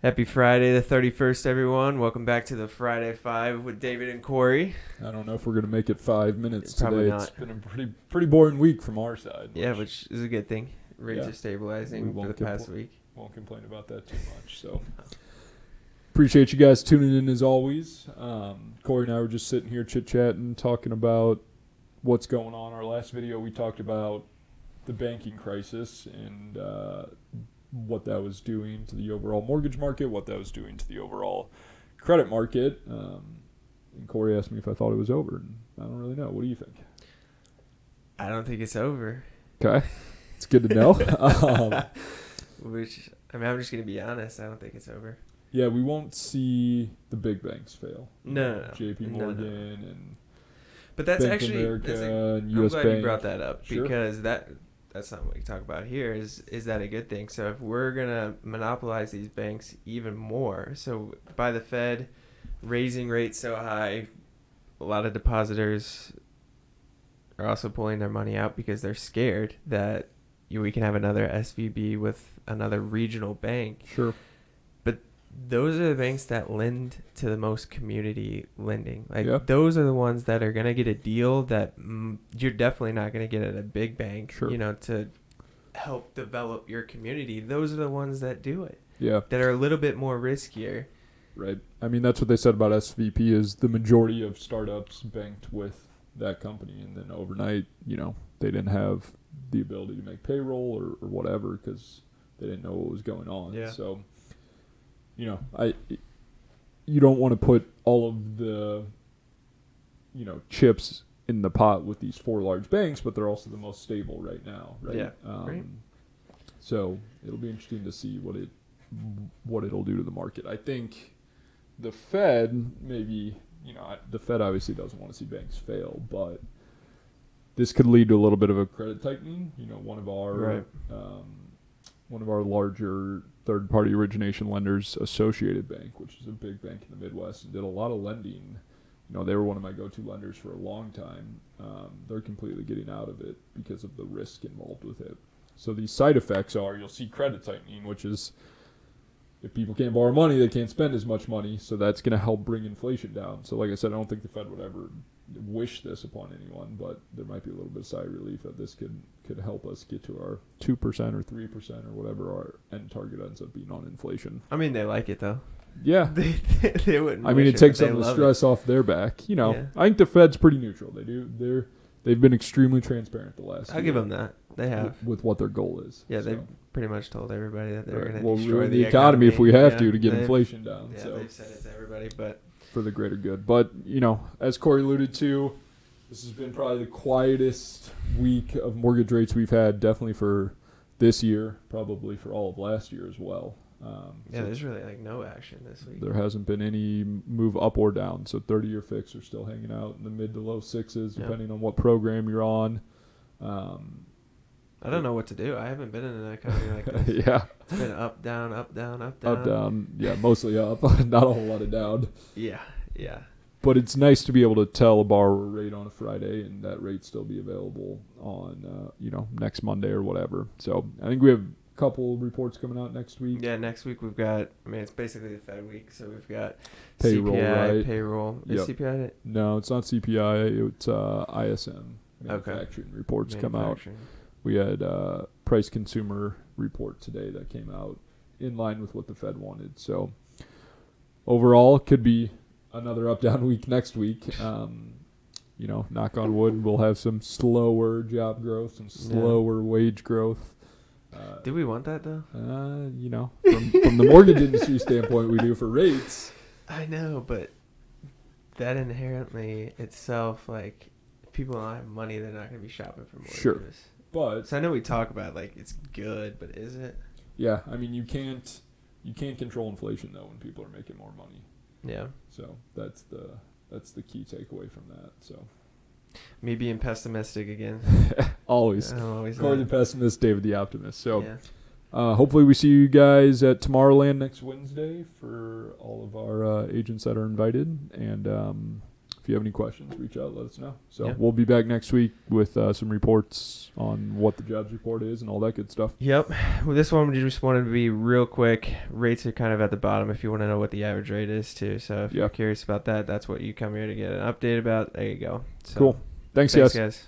Happy Friday the 31st, everyone. Welcome back to the Friday 5 with David and Cory. I don't know if we're going to make it 5 minutes Probably today. not. It's been a pretty boring week from our side. Yeah, which is a good thing. Rates Yeah. are stabilizing for the past week. Won't complain about that too much. So appreciate you guys tuning in as always. Cory and I were just sitting here chit-chatting, talking about what's going on. Our last video, we talked about the banking crisis and what that was doing to the overall mortgage market, what that was doing to the overall credit market. And Cory asked me if I thought it was over. And I don't really know. What do you think? I don't think it's over. Okay. It's good to know. I'm just going to be honest. I don't think it's over. Yeah, we won't see the big banks fail. No. JP Morgan and But that's Bank of actually America and I'm US glad Bank. you brought that up Sure. because that's not what we talk about here. Is that a good thing? So if we're gonna monopolize these banks even more, so by the Fed raising rates so high, a lot of depositors are also pulling their money out because they're scared that we can have another SVB with another regional bank. Sure. Those are the banks that lend to the most community lending. Yep. Those are the ones that are going to get a deal that you're definitely not going to get at a big bank, Sure. to help develop your community. Those are the ones that do it, Yeah. that are a little bit more riskier. Right. I mean, that's what they said about SVP is the majority of startups banked with that company. And then overnight, they didn't have the ability to make payroll or whatever because they didn't know what was going on. Yeah. So, you don't want to put all of the, chips in the pot with these four large banks, but they're also the most stable right now, right? Yeah, right. So it'll be interesting to see what it'll do to the market. I think the Fed maybe, the Fed obviously doesn't want to see banks fail, but this could lead to a little bit of a credit tightening. One of our larger third-party origination lenders, Associated Bank, which is a big bank in the Midwest, and did a lot of lending. They were one of my go-to lenders for a long time. They're completely getting out of it because of the risk involved with it. So these side effects are you'll see credit tightening, which is if people can't borrow money, they can't spend as much money. So that's going to help bring inflation down. So like I said, I don't think the Fed would ever wish this upon anyone, but there might be a little bit of sigh of relief that this could help us get to our 2% or 3% or whatever our end target ends up being on inflation. I mean, they like it though. Yeah. They wouldn't. I mean, it takes some of the stress off their back. Yeah. I think the Fed's pretty neutral. They've been extremely transparent the last I'll year give them that. They have. with what their goal is. Yeah, so. they've pretty much told everybody that they're going to We'll destroy ruin the economy if we have to get they've- inflation down. Yeah, so they've said it to everybody, but for the greater good. But, as Cory alluded to, this has been probably the quietest week of mortgage rates we've had, definitely for this year, probably for all of last year as well. So there's really no action this week. there hasn't been any move up or down. So 30-year fixed are still hanging out in the mid to low sixes, depending on what program you're on. I don't know what to do. I haven't been in an economy like this. Yeah. It's been up, down, up, down, up, down. Up, down. Yeah, mostly up. Not a whole lot of down. Yeah. But it's nice to be able to tell a borrower rate on a Friday and that rate still be available on, next Monday or whatever. So I think we have a couple reports coming out next week. Yeah, next week we've got, it's basically the Fed week, so we've got Payroll, CPI, right? payroll. Is Yep. CPI it? No, it's not CPI. It's ISM. Manufacturing reports come out. We had price consumer report today that came out in line with what the Fed wanted. So overall, it could be another up-down week next week. Knock on wood, we'll have some slower job growth, some slower wage growth. Do we want that, though? From the mortgage industry standpoint, we do for rates. I know, but that inherently itself, if people don't have money, they're not going to be shopping for mortgages. Sure. But so I know we talk about, it's good, but is it? Yeah, I mean, you can't control inflation, though, when people are making more money. Yeah. So that's the key takeaway from that. So me being pessimistic again. always. Always. Cory the pessimist, David the optimist. So yeah. hopefully we see you guys at Tomorrowland next Wednesday for all of our agents that are invited. And if you have any questions, reach out, let us know. So Yeah. we'll be back next week with some reports on what the jobs report is and all that good stuff. Yep. Well, this one we just wanted to be real quick. Rates are kind of at the bottom if you want to know what the average rate is too. So if you're curious about that, that's what you come here to get an update about. There you go. So, Cool. Thanks thanks guys. guys.